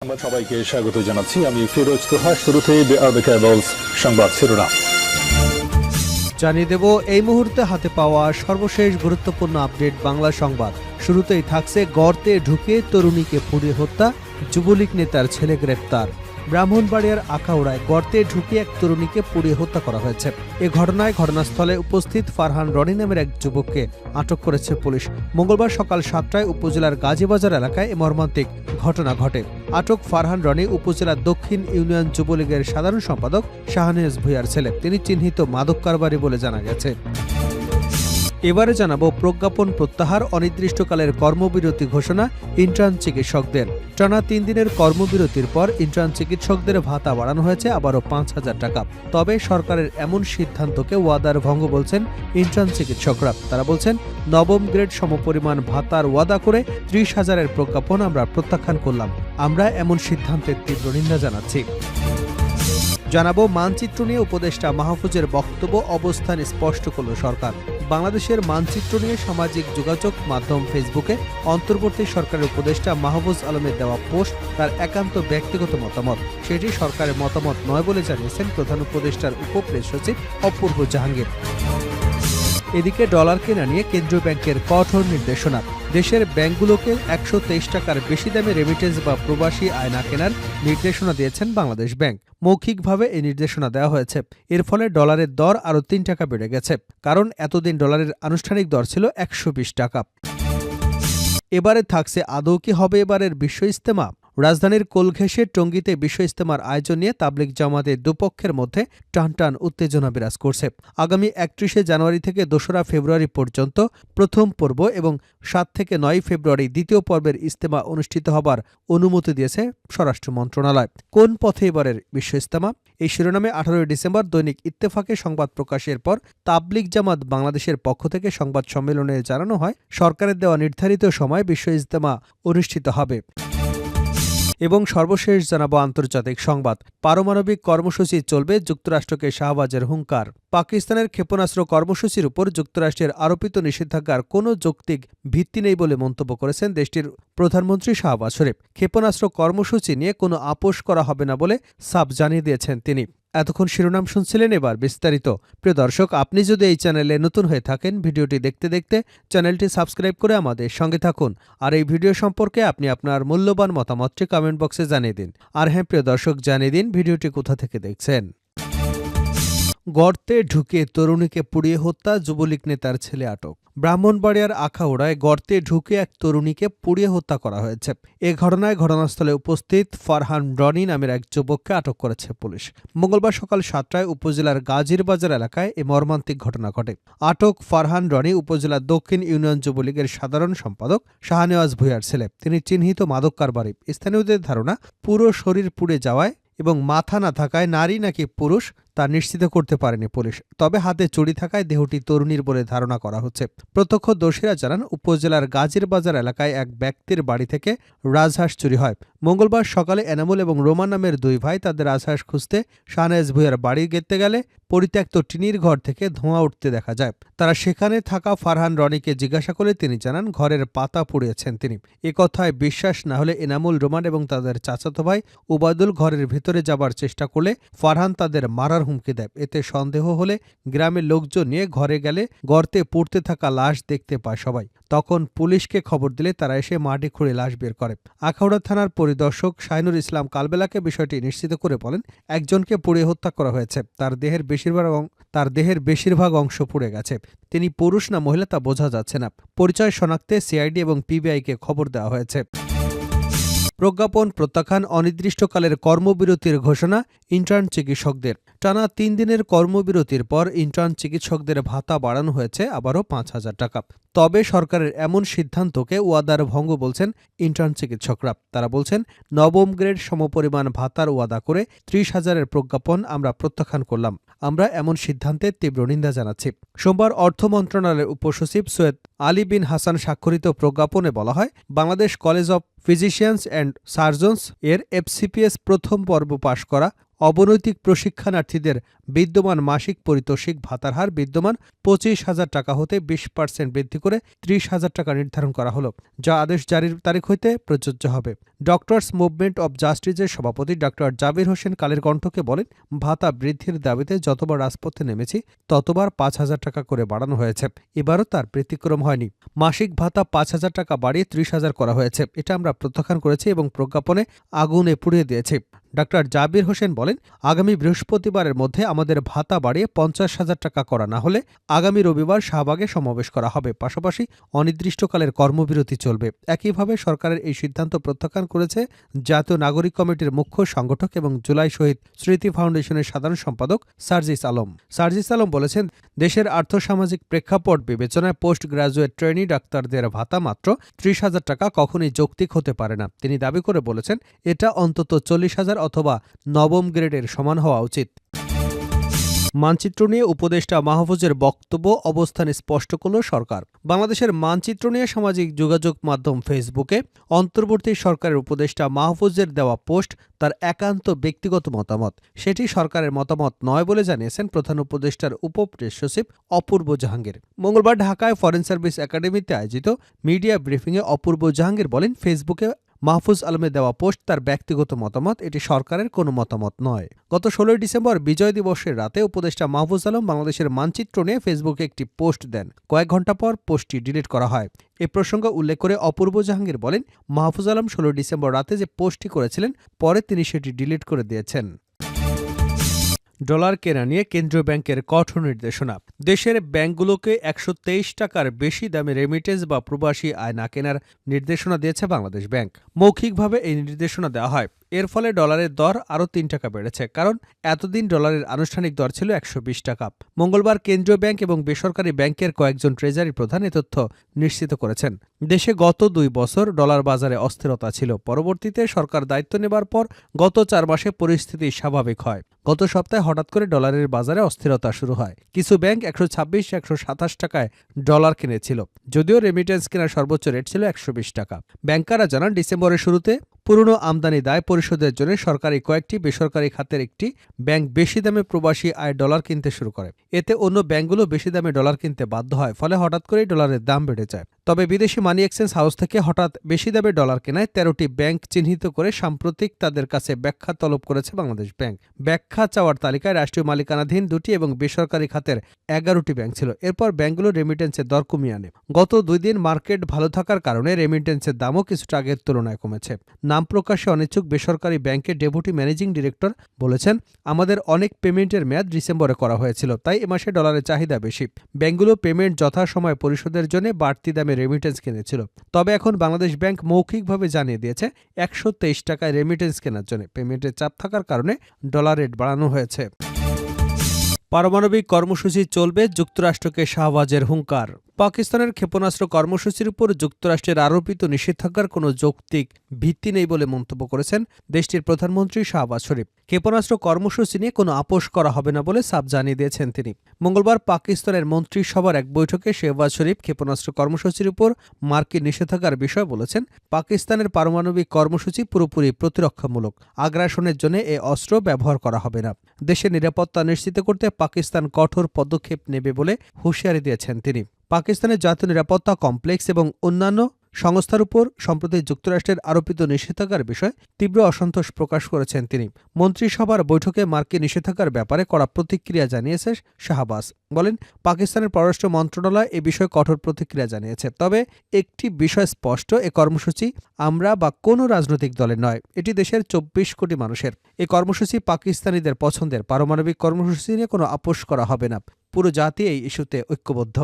সংবাদ সবাইকে স্বাগত জানাচ্ছি। আমি ফিরোজ তোহা। শুরুতেই সংবাদ শিরোনাম জানিয়ে দেব এই মুহূর্তে হাতে পাওয়া সর্বশেষ গুরুত্বপূর্ণ আপডেট বাংলা সংবাদ। শুরুতেই থাকছে গর্তে ঢুকে তরুণীকে পুড়িয়ে হত্যা, যুবলীগ নেতার ছেলে গ্রেপ্তার। ব্রাহ্মণবাড়িয়ার আখাউড়ায় গর্তে ঢুকে এক তরুণীকে পুড়িয়ে হত্যা করা হয়েছে। এ ঘটনায় ঘটনাস্থলে উপস্থিত ফারহান রনি নামের এক যুবককে আটক করেছে পুলিশ। মঙ্গলবার সকাল 7টায় উপজেলার গাজীবাজার এলাকায় এ মর্মান্তিক ঘটনা ঘটে। আটক ফারহান রনি উপজেলার দক্ষিণ ইউনিয়ন যুবলীগের সাধারণ সম্পাদক শাহনেওয়াজ ভূঁইয়ার ছেলে। তিনি চিহ্নিত মাদক কারবারি বলে জানা গেছে। এবারে জানাবো প্রজ্ঞাপন প্রত্যাহার, অনির্দিষ্টকালের কর্মবিরতি ঘোষণা ইন্টার্ন চিকিৎসকদের। টানা 3 দিনের কর্মবিরতির পর ইন্টার্ন চিকিৎসকদের ভাতা বাড়ানো হয়েছে আবারও 5,000 টাকা। তবে সরকারের এমন সিদ্ধান্তকে ওয়াদার ভঙ্গ বলছেন ইন্টার্ন চিকিৎসকরা। তারা বলছেন, নবম গ্রেড সমপরিমাণ ভাতার ওয়াদা করে 30,000-এর প্রজ্ঞাপন আমরা প্রত্যাখ্যান করলাম। আমরা এমন সিদ্ধান্তের তীব্র নিন্দা জানাচ্ছি। জানাবো মানচিত্র নিয়ে উপদেষ্টা মাহফুজের বক্তব্য, অবস্থান স্পষ্ট করল সরকার। বাংলাদেশের মানচিত্র নিয়ে সামাজিক যোগাযোগ মাধ্যম ফেসবুকে অন্তর্বর্তী সরকারের উপদেষ্টা মাহফুজ আলমের দেওয়া পোস্ট তার একান্ত ব্যক্তিগত মতামত। সেটি সরকারের মতামত নয় বলে জানিয়েছেন প্রধান উপদেষ্টার উপপ্রেস সচিব অপূর্ব জাহাঙ্গীর। এদিকে ডলার কেনা নিয়ে কেন্দ্রীয় ব্যাংকের কঠোর নির্দেশনা। দেশের ব্যাংকগুলোকে 123 টাকার বেশি দামে রেমিটেন্স বা প্রবাসী আয়না কেনার নির্দেশনা দিয়েছেন বাংলাদেশ ব্যাংক। মৌখিকভাবে এই নির্দেশনা দেওয়া হয়েছে। এর ফলে ডলারের দর আরও 3 টাকা বেড়ে গেছে, কারণ এতদিন ডলারের আনুষ্ঠানিক দর ছিল 120 টাকা। এবারে থাকছে আদৌ কি হবে এবারের বিশ্ব ইজতেমা? রাজধানীর কোলঘেঁষে টঙ্গীতে বিশ্ব ইজতেমার আয়োজন নিয়ে তাবলিগ জামাতের দুপক্ষের মধ্যে টানটান উত্তেজনা বিরাজ করছে। আগামী 31শে জানুয়ারি থেকে 2রা ফেব্রুয়ারি পর্যন্ত প্রথম পর্ব এবং 7 থেকে 9 ফেব্রুয়ারি দ্বিতীয় পর্বের ইজতেমা অনুষ্ঠিত হবার অনুমতি দিয়েছে স্বরাষ্ট্র মন্ত্রণালয়। কোন পথে এবারের বিশ্ব ইজতেমা? এই শিরোনামে 18 ডিসেম্বর দৈনিক ইত্তেফাকে সংবাদ প্রকাশের পর তাবলিগ জামাত বাংলাদেশের পক্ষ থেকে সংবাদ সম্মেলনে জানানো হয়, সরকারের দেওয়া নির্ধারিত সময় বিশ্ব ইজতেমা অনুষ্ঠিত হবে। এবং সর্বশেষ জানাবো আন্তর্জাতিক সংবাদ। পারমাণবিক কর্মসূচি চলবে, যুক্তরাষ্ট্রকে শাহবাজের হুঙ্কার। পাকিস্তানের ক্ষেপণাস্ত্র কর্মসূচির উপর যুক্তরাষ্ট্রের আরোপিত নিষেধাজ্ঞার কোনো যৌক্তিক ভিত্তি নেই বলে মন্তব্য করেছেন দেশটির প্রধানমন্ত্রী শাহবাজ শরীফ। ক্ষেপণাস্ত্র কর্মসূচি নিয়ে কোনো আপোষ করা হবে না বলে সাফ জানিয়ে দিয়েছেন তিনি। এতক্ষণ শিরোনাম শুনছিলেন, এবার বিস্তারিত। প্রিয় দর্শক, আপনি যদি এই চ্যানেলে নতুন হয়ে থাকেন, ভিডিওটি দেখতে দেখতে চ্যানেলটি সাবস্ক্রাইব করে আমাদের সঙ্গে থাকুন। আর এই ভিডিও সম্পর্কে আপনি আপনার মূল্যবান মতামতটি কমেন্ট বক্সে জানিয়ে দিন। আর হ্যাঁ প্রিয় দর্শক, জানিয়ে দিন ভিডিওটি কোথা থেকে দেখছেন। গর্তে ঢুকে তরুণীকে পুড়িয়ে হত্যা, যুবলীগ নেতার ছেলে আটক। ব্রাহ্মণবাড়িয়ার আখাউড়ায় গর্তে ঢুকে এক তরুণীকে পুড়িয়ে হত্যা করা হয়েছে। এ ঘটনায় ঘটনাস্থলে উপস্থিত ফারহান রনি নামের এক যুবককে আটক করেছে পুলিশ। মঙ্গলবার সকাল 7টায় উপজেলার গাজীবাজার এলাকায় এ মর্মান্তিক ঘটনা ঘটে। আটক ফারহান রনি উপজেলার দক্ষিণ ইউনিয়ন যুবলীগের সাধারণ সম্পাদক শাহনেওয়াজ ভূঁইয়ার ছেলে। তিনি চিহ্নিত মাদক কারবারি। স্থানীয়দের ধারণা, পুরো শরীর পুড়ে যাওয়ায় এবং মাথা না থাকায় নারী নাকি পুরুষ তা নিশ্চিত করতে পারেনি পুলিশ। তবে হাতে চুরি থাকায় দেহটি তরুণীর বলে ধারণা করা হচ্ছে। প্রত্যক্ষদর্শীরা জানান, উপজেলার গাজীবাজার এলাকায় এক ব্যক্তির বাড়ি থেকে রাজহাঁস চুরি হয়। মঙ্গলবার সকালে এনামুল এবং রোমান নামের 2 ভাই তাদের রাজহাঁস খুঁজতে শাহনেওয়াজ ভূঁইয়ার বাড়ি গেতে গেলে পরিত্যক্ত টিনির ঘর থেকে ধোঁয়া উঠতে দেখা যায়। তারা সেখানে থাকা ফারহান রনিকে জিজ্ঞাসা করে তিনি জানান, ঘরের পাতা পুড়িয়েছেন তিনি। এ কথায় বিশ্বাস না হলে এনামুল, রোমান এবং তাদের চাচাতো ভাই উবায়দুল ঘরের ভিতরে যাবার চেষ্টা করলে ফারহান তাদের মারার হুমকি দেয়। এতে সন্দেহ হলে গ্রামের লোকজন নিয়ে ঘরে গেলে গর্তে পুড়তে থাকা লাশ দেখতে পায় সবাই। তখন পুলিশকে খবর দিলে তারা এসে মাটি খুঁড়ে লাশ বের করে। আখাউড়া থানার পরিদর্শক শাহিনুর ইসলাম কালবেলাকে বিষয়টি নিশ্চিত করে বলেন, একজনকে পুড়িয়ে হত্যা করা হয়েছে। তার দেহের বেশিরভাগ অংশ পুড়ে গেছে। তিনি পুরুষ না মহিলা তা বোঝা যাচ্ছে না। পরিচয় শনাক্তে সিআইডি এবং পিবিআইকে খবর দেওয়া হয়েছে। প্রজ্ঞাপন প্রত্যাখ্যান, অনির্দিষ্টকালের কর্মবিরতির ঘোষণা ইন্টার্ন চিকিৎসকদের। টানা 3 দিনের কর্মবিরতির পর ইন্টার্ন চিকিৎসকদের ভাতা বাড়ানো হয়েছে আবারও 5,000 টাকা। তবে সরকারের এমন সিদ্ধান্তকে ওয়াদার ভঙ্গ বলছেন ইন্টার্ন চিকিৎসকরা। তারা বলছেন, নবম গ্রেড সমপরিমাণ ভাতার ওয়াদা করে 30,000-এর প্রজ্ঞাপন আমরা প্রত্যাখ্যান করলাম। আমরা এমন সিদ্ধান্তের তীব্র নিন্দা জানাচ্ছি। সোমবার অর্থ মন্ত্রণালয়ের উপসচিব সৈয়দ আলী বিন হাসান স্বাক্ষরিত প্রজ্ঞাপনে বলা হয়, Bangladesh college of physicians and surgeons এর FCPS প্রথম পর্ব পাশ করা অবনৈতিক প্রশিক্ষণার্থীদের বিদ্যমান মাসিক পারিতোষিক ভাতার হার বিদ্যমান 25,000 টাকা হতে 20% বৃদ্ধি করে 30,000 টাকা নির্ধারণ করা হলো, যা আদেশ জারির তারিখ হইতে প্রযোজ্য হবে। ডক্টরস মুভমেন্ট অব জাস্টিসের সভাপতি ডক্টর জাবির হোসেন কালের কণ্ঠকে বলেন, ভাতা বৃদ্ধির দাবিতে যতবার রাজপথে নেমেছি ততবার 5,000 টাকা করে বাড়ানো হয়েছে। এবারও তার ব্যতিক্রম হয়নি। মাসিক ভাতা 5,000 টাকা বাড়িয়ে 30,000 করা হয়েছে। এটা আমরা প্রত্যাখ্যান করেছি এবং প্রজ্ঞাপনে আগুনে পুড়িয়ে দিয়েছি। ডক্টর জাবির হোসেন বলেন, আগামী বৃহস্পতিবারের মধ্যে আমাদের ভাতা বাড়িয়ে 50,000 টাকা করা না হলে আগামী রবিবার শাহবাগে সমাবেশ করা হবে। পাশাপাশি অনির্দিষ্টকালের কর্মবিরতি চলবে। একইভাবে সরকারের এই সিদ্ধান্ত প্রত্যাখ্যান করেছে জাতীয় নাগরিক কমিটির মুখ্য সংগঠক এবং জুলাই শহীদ স্মৃতি ফাউন্ডেশনের সাধারণ সম্পাদক সার্জিস আলম। সার্জিস আলম বলেছেন, দেশের আর্থসামাজিক প্রেক্ষাপট বিবেচনায় পোস্ট গ্রাজুয়েট ট্রেনি ডাক্তারদের ভাতা মাত্র 30,000 টাকা কখনই যৌক্তিক হতে পারে না। তিনি দাবি করে বলেছেন, এটা অন্তত 40,000 অথবা নবম গ্রেডের সমান হওয়া উচিত। মানচিত্র নিয়ে উপদেষ্টা মাহফুজের বক্তব্য, অবস্থান স্পষ্ট করল সরকার। বাংলাদেশের মানচিত্র নিয়ে সামাজিক যোগাযোগ মাধ্যম ফেসবুকে অন্তর্বর্তী সরকারের উপদেষ্টা মাহফুজের দেওয়া পোস্ট তার একান্ত ব্যক্তিগত মতামত। সেটি সরকারের মতামত নয় বলে জানিয়েছেন প্রধান উপদেষ্টার উপপ্রেস সচিব অপূর্ব জাহাঙ্গীর। মঙ্গলবার ঢাকায় ফরেন সার্ভিস একাডেমিতে আয়োজিত মিডিয়া ব্রিফিংয়ে অপূর্ব জাহাঙ্গীর বলেন, ফেসবুকে মাহফুজ আলমের দেওয়া পোস্ট তার ব্যক্তিগত মতামত, এটি সরকারের কোনো মতামত নয়। গত 16 ডিসেম্বর বিজয় দিবসের রাতে উপদেষ্টা মাহফুজ আলম বাংলাদেশের মানচিত্র নিয়ে ফেসবুকে একটি পোস্ট দেন। কয়েক ঘণ্টা পর পোস্টটি ডিলিট করা হয়। এ প্রসঙ্গ উল্লেখ করে অপূর্ব জাহাঙ্গীর বলেন, মাহফুজ আলম 16 ডিসেম্বর রাতে যে পোস্টটি করেছিলেন পরে তিনি সেটি ডিলিট করে দিয়েছেন। ডলার কেনা নিয়ে কেন্দ্রীয় ব্যাংকের কঠোর নির্দেশনা। দেশের ব্যাংকগুলোকে 123 টাকার বেশি দামে রেমিটেন্স বা প্রবাসী আয় না কেনার নির্দেশনা দিয়েছে বাংলাদেশ ব্যাংক। মৌখিকভাবে এই নির্দেশনা দেওয়া হয়। এর ফলে ডলারের দর আরও 3 টাকা বেড়েছে, কারণ এতদিন ডলারের আনুষ্ঠানিক দর ছিল 120 টাকা। মঙ্গলবার কেন্দ্রীয় ব্যাংক এবং বেসরকারি ব্যাংকের কয়েকজন ট্রেজারি প্রধান এ তথ্য নিশ্চিত করেছেন। দেশে গত 2 বছর ডলার বাজারে অস্থিরতা ছিল। পরবর্তীতে সরকার দায়িত্ব নেবার পর গত 4 মাসে পরিস্থিতি স্বাভাবিক হয়। গত সপ্তাহে হঠাৎ করে ডলারের বাজারে অস্থিরতা শুরু হয়। কিছু ব্যাংক 126-127 টাকায় ডলার কিনেছিল, যদিও রেমিটেন্স কেনার সর্বোচ্চ রেট ছিল 120 টাকা। ব্যাংকাররা জানান, ডিসেম্বরের শুরুতে পুরনো আমদানি দায় পরিশোধের জন্য সরকারি কয়েকটি বেসরকারি খাতের একটি ব্যাংক বেশি দামে প্রবাসী আয় ডলার কিনতে শুরু করে। এতে অন্য ব্যাংকগুলো বেশি দামে ডলার কিনতে বাধ্য হয়। ফলে হঠাৎ করেই ডলারের দাম বেড়ে যায়। তবে বিদেশি মানি এক্সচেঞ্জ হাউস থেকে হঠাৎ বেশি দামে ডলার কেনায় 13টি ব্যাংক চিহ্নিত করে সাম্প্রতিক তাদের কাছে ব্যাখ্যা তলব করেছে বাংলাদেশ ব্যাংক। ব্যাখ্যা চাওয়ার তালিকায় রাষ্ট্রীয় মালিকানাধীন 2টি এবং বেসরকারি খাতের 11টি ব্যাংক ছিল। এরপর ব্যাংকগুলো রেমিটেন্সের দর কমিয়ে আনে। গত 2 দিন মার্কেট ভালো থাকার কারণে রেমিটেন্সের দামও কিছুটা আগের তুলনায় কমেছে। নাম প্রকাশে অনিচ্ছুক বেসরকারি ব্যাংকের ডেপুটি ম্যানেজিং ডিরেক্টর বলেছেন, আমাদের অনেক পেমেন্টের মেয়াদ ডিসেম্বরে করা হয়েছিল, তাই এ মাসে ডলারের চাহিদা বেশি। ব্যাংকগুলো পেমেন্ট যথাসময়ে পরিশোধের জন্য বাড়তি দামে রেমিটেন্স কিনেছিল। তবে এখন বাংলাদেশ ব্যাংক মৌখিকভাবে জানিয়ে দিয়েছে 123 টাকায় রেমিটেন্স কেনার জন্য পেমেন্টের চাপ থাকার কারণে ডলার রেট বাড়ানো হয়েছে। পারমাণবিক কর্মসূচি চলবে, যুক্তরাষ্ট্রকে শাহবাজের হুঙ্কার। পাকিস্তানের ক্ষেপণাস্ত্র কর্মসূচির উপর যুক্তরাষ্ট্রের আরোপিত নিষেধাজ্ঞার কোনো যৌক্তিক ভিত্তি নেই বলে মন্তব্য করেছেন দেশটির প্রধানমন্ত্রী শাহবাজ শরীফ। ক্ষেপণাস্ত্র কর্মসূচি নিয়ে কোনো আপোষ করা হবে না বলে সাফ জানিয়ে দিয়েছেন তিনি। মঙ্গলবার পাকিস্তানের মন্ত্রিসভার এক বৈঠকে শাহবাজ শরীফ ক্ষেপণাস্ত্র কর্মসূচির উপর মার্কিন নিষেধাজ্ঞার বিষয় বলেছেন, পাকিস্তানের পারমাণবিক কর্মসূচি পুরোপুরি প্রতিরক্ষামূলক। আগ্রাসনের জন্য এ অস্ত্র ব্যবহার করা হবে না। দেশের নিরাপত্তা নিশ্চিত করতে পাকিস্তান কঠোর পদক্ষেপ নেবে বলে হুঁশিয়ারি দিয়েছেন তিনি। পাকিস্তানের জাতীয় নিরাপত্তা কমপ্লেক্স এবং অন্যান্য সংস্থার উপর সম্প্রতি যুক্তরাষ্ট্রের আরোপিত নিষেধাজ্ঞার বিষয়ে তীব্র অসন্তোষ প্রকাশ করেছেন তিনি। মন্ত্রিসভার বৈঠকে মার্কিন নিষেধাজ্ঞার ব্যাপারে কড়া প্রতিক্রিয়া জানিয়েছে শাহবাজ। বলেন, পাকিস্তানের পররাষ্ট্র মন্ত্রণালয় এ বিষয়ে কঠোর প্রতিক্রিয়া জানিয়েছে। তবে একটি বিষয় স্পষ্ট, এ কর্মসূচি আমরা বা কোনো রাজনৈতিক দলের নয়, এটি দেশের 24 কোটি মানুষের। এ কর্মসূচি পাকিস্তানিদের পছন্দের। পারমাণবিক কর্মসূচি নিয়ে কোনো আপোষ করা হবে না। পুরো জাতি এই ইস্যুতে ঐক্যবদ্ধ।